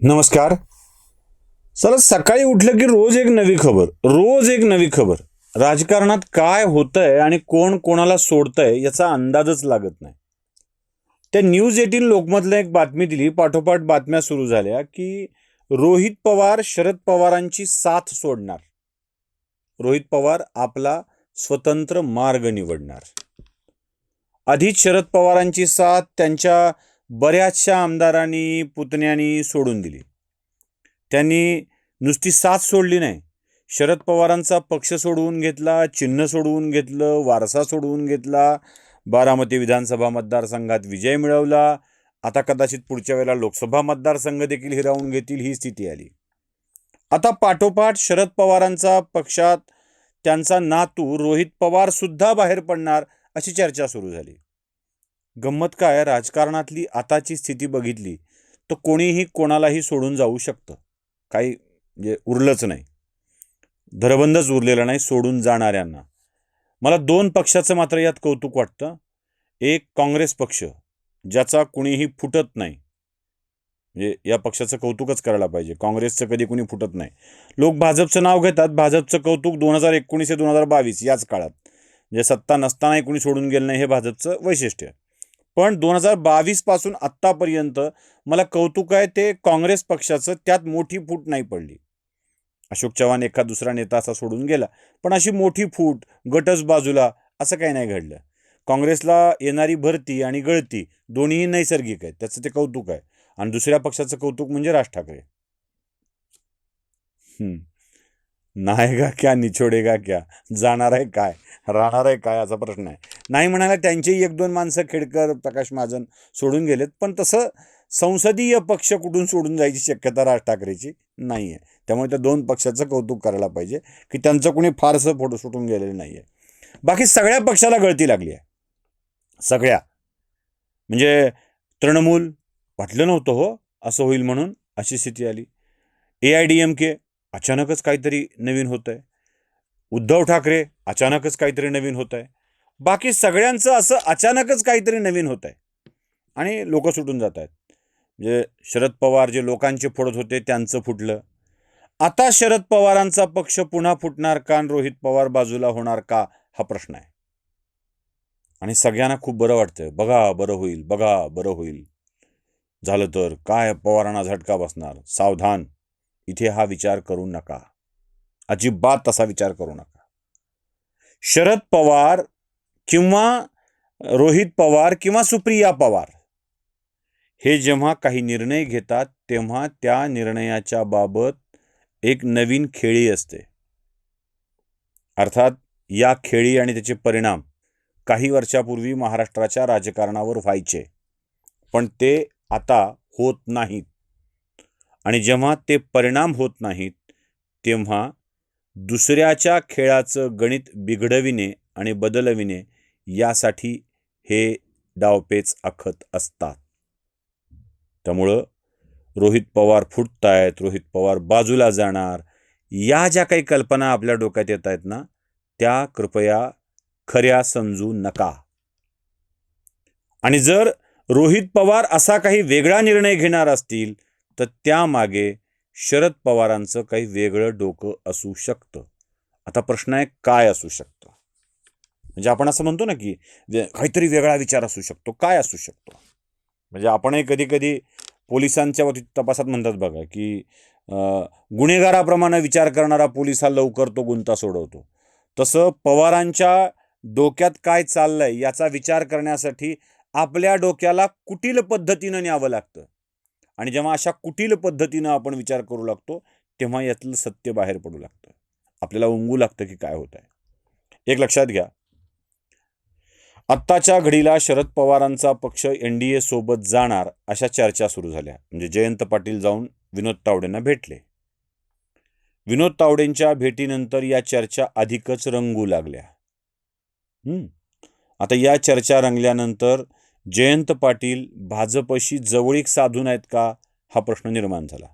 नमस्कार. चला, सकाळी उठलं की रोज एक नवी खबर. राजकारणात काय होतंय आणि कोण कोणाला सोडतंय याचा अंदाजच लागत नाही. त्या न्यूज 18 लोकमतला एक बातमी दिली, पाठोपाठ बातम्या सुरू झाल्या की रोहित पवार शरद पवारांची साथ सोडणार. रोहित पवार आपला स्वतंत्र मार्ग निवडणार. आधीच शरद पवारांची साथ त्यांच्या बऱ्याचशा आमदारांनी, पुतण्यांनी सोडून दिली. त्यांनी नुसती साथ सोडली नाही, शरद पवारांचा पक्ष सोडवून घेतला, चिन्ह सोडवून घेतलं, वारसा सोडवून घेतला, बारामती विधानसभा मतदारसंघात विजय मिळवला. आता कदाचित पुढच्या वेळेला लोकसभा मतदारसंघ देखील हिरावून घेतील, ही स्थिती आली. आता पाठोपाठ शरद पवारांचा पक्षात त्यांचा नातू रोहित पवार सुद्धा बाहेर पडणार अशी चर्चा सुरू झाली. गंमत काय, राजकारणातली आताची स्थिती बघितली तर कोणीही कोणालाही सोडून जाऊ शकतं. काही म्हणजे उरलंच नाही, धरबंदच उरलेलं नाही सोडून जाणाऱ्यांना. मला दोन पक्षाचं मात्र यात कौतुक वाटतं. एक काँग्रेस पक्ष, ज्याचा कुणीही फुटत नाही, म्हणजे या पक्षाचं कौतुकच करायला पाहिजे. काँग्रेसचं कधी कुणी फुटत नाही. लोक भाजपचं नाव घेतात, भाजपचं कौतुक 2019 ते 2022 याच काळात, म्हणजे सत्ता नसतानाही कुणी सोडून गेलं नाही, हे भाजपचं वैशिष्ट्य. पण 2022 पासून आत्तापर्यंत मला कौतुक आहे ते काँग्रेस पक्षाचं, त्यात मोठी फूट नाही पडली. अशोक चव्हाण एखाद दुसरा नेता असा सोडून गेला, पण अशी मोठी फूट, गटच बाजूला, असं काही नाही घडलं. काँग्रेसला येणारी भरती आणि गळती दोन्हीही नैसर्गिक आहेत, त्याचं ते कौतुक आहे. आणि दुसऱ्या पक्षाचं कौतुक म्हणजे राज ठाकरे. नाहेगा क्या निछोडेगा क्या, जाणार आहे काय, राहणार आहे काय, असा प्रश्न आहे. नाही म्हणाला त्यांचेही एक दोन माणसं, खेडकर, प्रकाश महाजन सोडून गेलेत, पण तसं संसदीय पक्ष कुठून सोडून जायची शक्यता राज ठाकरेची नाही आहे. त्यामुळे त्या दोन पक्षाचं कौतुक करायला पाहिजे की त्यांचं कुणी फारसं फोटो सुटून गेलेलं नाही आहे. बाकी सगळ्या पक्षाला गळती लागली आहे, सगळ्या. म्हणजे तृणमूल, वाटलं नव्हतं हो असं होईल म्हणून, अशी स्थिती आली. AIDMK, अचानकच काहीतरी नवीन होत आहे. उद्धव ठाकरे, अचानकच काहीतरी नवीन होत आहे. बाकी सगळ्यांचं असं अचानकच काहीतरी नवीन होत आहे आणि लोक सुटून जात आहेत. म्हणजे शरद पवार जे लोकांचे फोडत होते त्यांचं फुटलं. आता शरद पवारांचा पक्ष पुन्हा फुटणार का आणि रोहित पवार बाजूला होणार का, हा प्रश्न आहे. आणि सगळ्यांना खूप बरं वाटतंय, बघा बरं होईल, बघा बरं होईल. झालं तर काय पवारांना झटका बसणार, सावधान, इथे हा विचार करू नका, अजिबात तसा विचार करू नका. शरद पवार किंवा रोहित पवार किंवा सुप्रिया पवार हे जेव्हा काही निर्णय घेतात तेव्हा त्या निर्णयाच्या बाबत एक नवीन खेळी असते. अर्थात या खेळी आणि त्याचे परिणाम काही वर्षापूर्वी महाराष्ट्राच्या राजकारणावर व्हायचे, पण ते आता होत नाहीत. आणि जेव्हा ते परिणाम होत नाहीत तेव्हा दुसऱ्याच्या खेळाचं गणित बिघडविणे आणि बदलविणे यासाठी हे डावपेच आखत असतात. त्यामुळं रोहित पवार फुटतायत, रोहित पवार बाजूला जाणार, या ज्या काही कल्पना आपल्या डोक्यात येत आहेत ना, त्या कृपया खऱ्या समजू नका. आणि जर रोहित पवार असा काही वेगळा निर्णय घेणार असतील तर त्यामागे शरद पवारांचं काही वेगळं डोकं असू शकतं. आता प्रश्न आहे, काय असू शकतं? म्हणजे आपण असं म्हणतो ना की काहीतरी वेगळा विचार असू शकतो, काय असू शकतो? म्हणजे आपणही कधी कधी पोलिसांच्या तपासात म्हणतात बघा की गुन्हेगाराप्रमाणे विचार करणारा पोलीस हा लवकर तो गुंता सोडवतो. तसं पवारांच्या डोक्यात काय चाललंय याचा विचार करण्यासाठी आपल्या डोक्याला कुटील पद्धतीनं न्यावं लागतं. आणि जेव्हा अशा कुटील पद्धतीनं आपण विचार करू लागतो तेव्हा यातलं सत्य बाहेर पडू लागतं, आपल्याला उमगू लागतं की काय होत आहे. एक लक्षात घ्या, आत्ताच्या घडीला शरद पवारांचा पक्ष NDA सोबत जाणार अशा चर्चा सुरू झाल्या. म्हणजे जयंत पाटील जाऊन विनोद तावडेंना भेटले. विनोद तावडेंच्या भेटीनंतर या चर्चा अधिकच रंगू लागल्या. आता या चर्चा रंगल्यानंतर जयंत पाटील भाजपशी जवळीक साधून आहेत का, हा प्रश्न निर्माण झाला.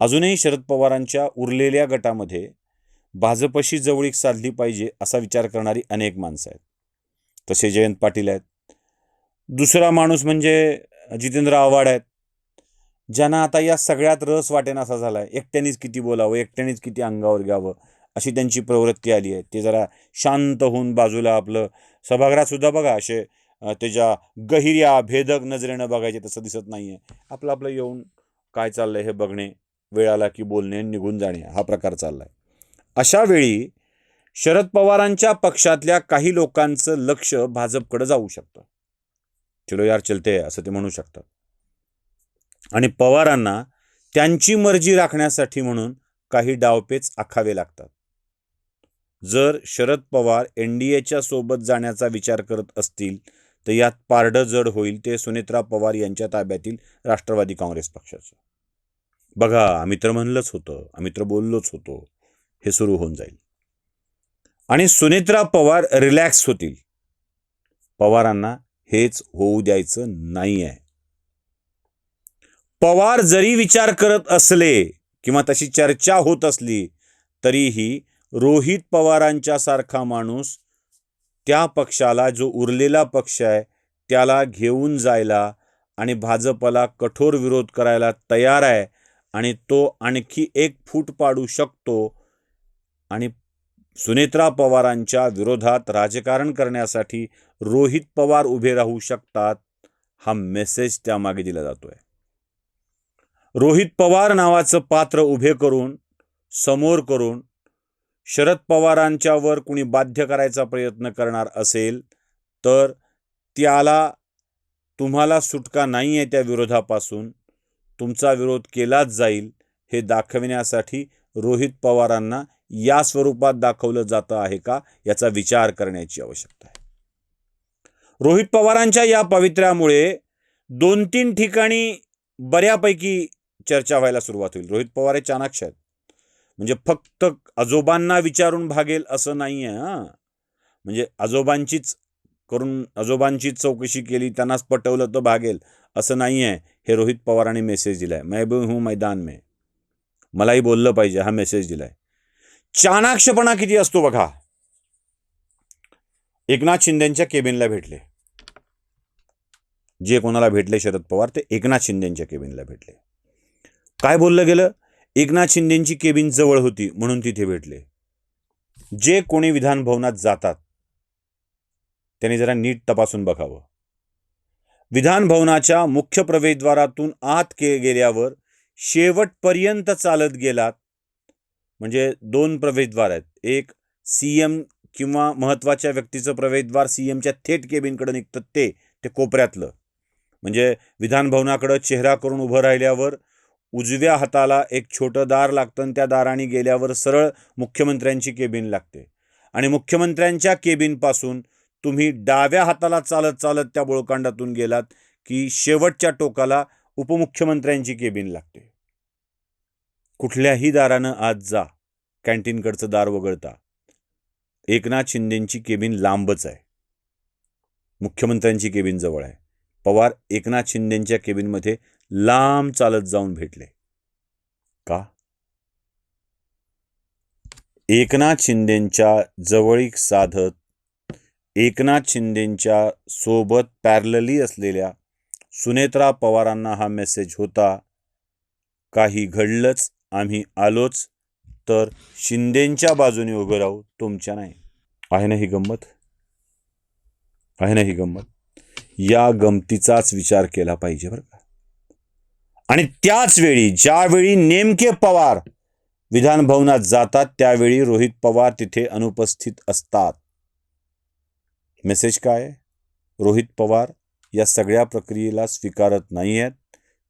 अजूनही शरद पवारांच्या उरलेल्या गटामध्ये भाजपशी जवळीक साधली पाहिजे असा विचार करणारी अनेक माणसं आहेत. तसे जयंत पाटील आहेत. दुसरा माणूस म्हणजे जितेंद्र आव्हाड आहेत. ज्यांना आता या सगळ्यात रस वाटेनासा झाला आहे, एकट्यानेच किती बोलावं, एकट्यानेच किती अंगावर घ्यावं, अशी त्यांची प्रवृत्ती आली आहे. ते जरा शांत होऊन बाजूला आपलं सभागृहात सुद्धा बघा असे त्याच्या गहिऱ्या भेदक नजरेनं बघायचे तसं दिसत नाही आहे. आपलं आपलं येऊन काय चाललंय हे बघणे, वेळ आला की बोलणे, निघून जाणे, हा प्रकार चाललाय. अशा वेळी शरद पवारांच्या पक्षातल्या काही लोकांचं लक्ष भाजपकडे जाऊ शकतं. चलो यार चलते असं ते म्हणू शकतात. आणि पवारांना त्यांची मर्जी राखण्यासाठी म्हणून काही डावपेच आखावे लागतात. जर शरद पवार एनडीएच्या सोबत जाण्याचा विचार करत असतील तर यात पारडं जड होईल ते सुनेत्रा पवार यांच्या ताब्यातील राष्ट्रवादी काँग्रेस पक्षाचं. बघा, आम्ही तर म्हणलंच होतं, आम्ही तर बोललोच होतो, हे सुरू होऊन जाईल. आणि सुनेत्रा पवार रिलॅक्स होतील. पवारांना हेच होऊ द्यायचं नाही आहे. पवार जरी विचार करत असले किंवा तशी चर्चा होत असली तरीही रोहित पवारांच्या सारखा माणूस त्या पक्षाला, जो उरलेला पक्ष आहे त्याला घेऊन जायला आणि भाजपला कठोर विरोध करायला तयार आहे. आणि तो आणखी एक फूट पाडू शकतो आणि सुनेत्रा पवारांच्या विरोधात राजकारण करण्यासाठी रोहित पवार उभे राहू शकतात, हा मेसेज त्यामागे दिला जातोय. रोहित पवार नावाचं पात्र उभे करून, समोर करून शरद पवारांच्यावर कुणी बाध्य करायचा प्रयत्न करणार असेल तर त्याला तुम्हाला सुटका नाही आहे, त्या विरोधापासून तुमचा विरोध केलाच जाईल हे दाखविण्यासाठी रोहित पवारांना या स्वरूपात दाखवलं जातं आहे का, याचा विचार करण्याची आवश्यकता आहे. रोहित पवारांच्या या पवित्र्यामुळे 2-3 ठिकाणी बऱ्यापैकी चर्चा व्हायला सुरुवात होईल. रोहित पवार हे चाणाक्ष आहेत, म्हणजे फक्त आजोबांना विचारून भागेल असं नाही आहे. म्हणजे आजोबांचीच चौकशी केली, त्यांनाच पटवलं तर भागेल असं नाही आहे. हे रोहित पवारांनी मेसेज दिलाय. मैं भी हूं मैदान में, मलाही बोललं पाहिजे, हा मेसेज दिलाय. चाणाक्षपणा किती असतो बघा. एकनाथ शिंदेच्या केबिनला भेटले. जे कोणाला भेटले शरद पवार ते एकनाथ शिंदेच्या केबिनला भेटले. काय बोललं गेलं? एकनाथ शिंदेची केबिन जवळ होती म्हणून तिथे भेटले. जे कोणी विधान भवनात जातात त्यांनी जरा नीट तपासून बघावं. विधान भवनाच्या मुख्य प्रवेशद्वारातून आत गेल्यावर शेवटपर्यंत चालत गेलात, म्हणजे 2 प्रवेशद्वार आहेत. एक सीएम किंवा महत्वाच्या व्यक्तीचं प्रवेशद्वार सीएमच्या थेट केबिनकडे निघतं, ते कोपऱ्यातलं. म्हणजे विधान भवनाकडे चेहरा करून उभं राहिल्यावर उजव्या हाताला एक छोटं दार लागतं आणि त्या दाराने गेल्यावर सरळ मुख्यमंत्र्यांची केबिन लागते. आणि मुख्यमंत्र्यांच्या केबिनपासून तुम्ही डाव्या हाताला चालत चालत त्या बोळकांडातून गेलात की शेवटच्या टोकाला उपमुख्यमंत्र्यांची केबिन लागते. कुठल्याही दारानं आत जा, कॅन्टीनकडचं दार वगळता. एकनाथ शिंदेची केबिन लांबच आहे, मुख्यमंत्र्यांची केबिन जवळ आहे. पवार एकनाथ शिंदेच्या केबिनमध्ये लांब चालत जाऊन भेटले. का? एकनाथ शिंदेच्या जवळीक साधत, एकनाथ शिंदेच्या सोबत पॅरलली असलेल्या सुनेत्रा पवारांना हा मेसेज होता, काही घडलंच, आम्ही आलोच, तर शिंदेच्या बाजूने उभे राहू, तुमच्या नाही. आहे ना ही गंमत? आहे ना ही गंमत? या गमतीचाच विचार केला पाहिजे बरं का. आणि त्याच वेळी, ज्यावेळी नेमके पवार विधान भवनात जातात त्यावेळी रोहित पवार तिथे अनुपस्थित असतात. मेसेज काय? रोहित पवार या सगळ्या प्रक्रियेला स्वीकारत नाही आहेत.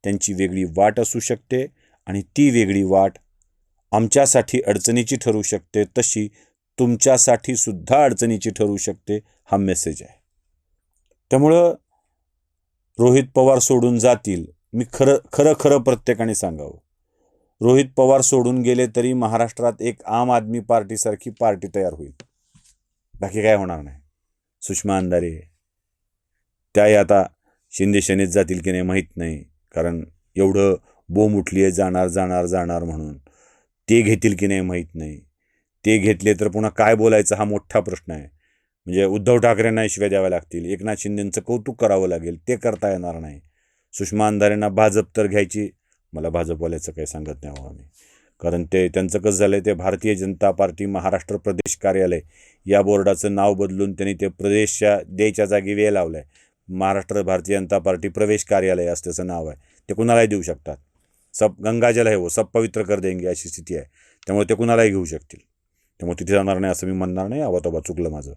त्यांची वेगळी वाट असू शकते आणि ती वेगळी वाट आमच्यासाठी अडचणीची ठरू शकते, तशी तुमच्यासाठी सुद्धा अडचणीची ठरू शकते, हा मेसेज आहे. त्यामुळं रोहित पवार सोडून जातील. मी खरं प्रत्येकाने सांगावं, रोहित पवार सोडून गेले तरी महाराष्ट्रात एक आम आदमी पार्टीसारखी पार्टी तयार होईल, बाकी काय होणार नाही. सुषमा अंधारे त्याही आता शिंदे सेनेत जातील की नाही माहीत नाही, कारण एवढं बोंब उठली आहे जाणार जाणार जाणार म्हणून. ते घेतील की नाही माहीत नाही. ते घेतले तर पुन्हा काय बोलायचं हा मोठा प्रश्न आहे. म्हणजे उद्धव ठाकरेंना शिव्या द्याव्या लागतील, एकनाथ शिंदेचं कौतुक करावं लागेल, ते करता येणार नाही. सुषमा अंधारेंना भाजप तर घ्यायची मला भाजपवाल्याचं काही सांगत नाही आम्ही, कारण त्यांचं कसं झालं आहे, ते भारतीय जनता पार्टी महाराष्ट्र प्रदेश कार्यालय या बोर्डाचं नाव बदलून त्यांनी ते प्रदेशच्या द्यायच्या जागी वेळ लावला आहे. महाराष्ट्र भारतीय जनता पार्टी प्रवेश कार्यालय असं त्याचं नाव आहे. ते कुणालाही देऊ शकतात. सब गंगाजल आहे हो, सब पवित्र कर देंगे अशी स्थिती आहे. त्यामुळे ते कुणालाही घेऊ शकतील. त्यामुळे तिथे जाणार नाही असं मी म्हणणार नाही. आवातोबा चुकलं माझं.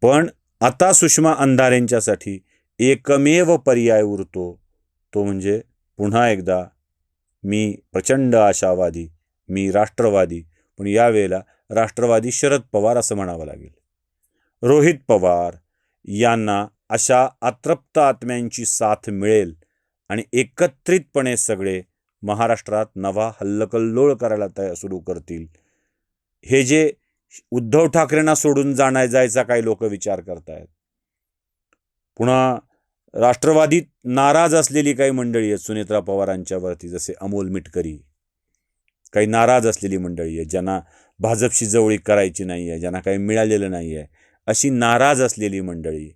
पण आता सुषमा अंधारेंच्यासाठी एकमेव पर्याय उरतो, तो म्हणजे पुन्हा एकदा मी प्रचंड आशावादी, मी राष्ट्रवादी, पण यावेळेला राष्ट्रवादी शरद पवार असं म्हणावं लागेल. रोहित पवार यांना अशा अतृप्त आत्म्यांची साथ मिळेल आणि एकत्रितपणे सगळे महाराष्ट्रात नवा हल्लकल्लोळ करायला सुरू करतील. हे जे उद्धव ठाकरेंना सोडून जायचा काही लोक विचार करतायत, पुन्हा राष्ट्रवादीत नाराज असलेली काही मंडळी आहेत सुनेत्रा पवारांच्यावरती, जसे अमोल मिटकरी, काही नाराज असलेली मंडळी आहे, ज्यांना भाजपशी जवळीक करायची नाही आहे, ज्यांना काही मिळालेलं नाही आहे, अशी नाराज असलेली मंडळी,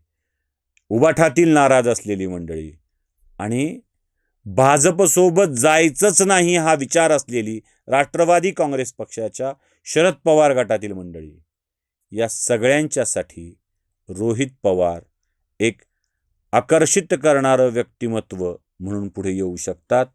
उबाठातील नाराज असलेली मंडळी आणि भाजपसोबत जायचंच नाही हा विचार असलेली राष्ट्रवादी काँग्रेस पक्षाच्या शरद पवार गटातील मंडळी, या सगळ्यांच्यासाठी रोहित पवार एक आकर्षित करणारं व्यक्तिमत्व म्हणून पुढे येऊ शकतात.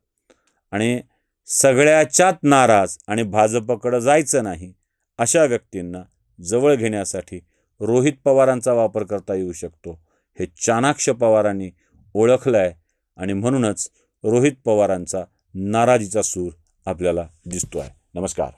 आणि सगळ्याच्यात नाराज आणि भाजपकडं जायचं नाही अशा व्यक्तींना जवळ घेण्यासाठी रोहित पवारांचा वापर करता येऊ शकतो, हे चाणाक्ष पवारांनी ओळखलं आहे. आणि म्हणूनच रोहित पवारांचा नाराजीचा सूर आपल्याला दिसतो आहे. नमस्कार.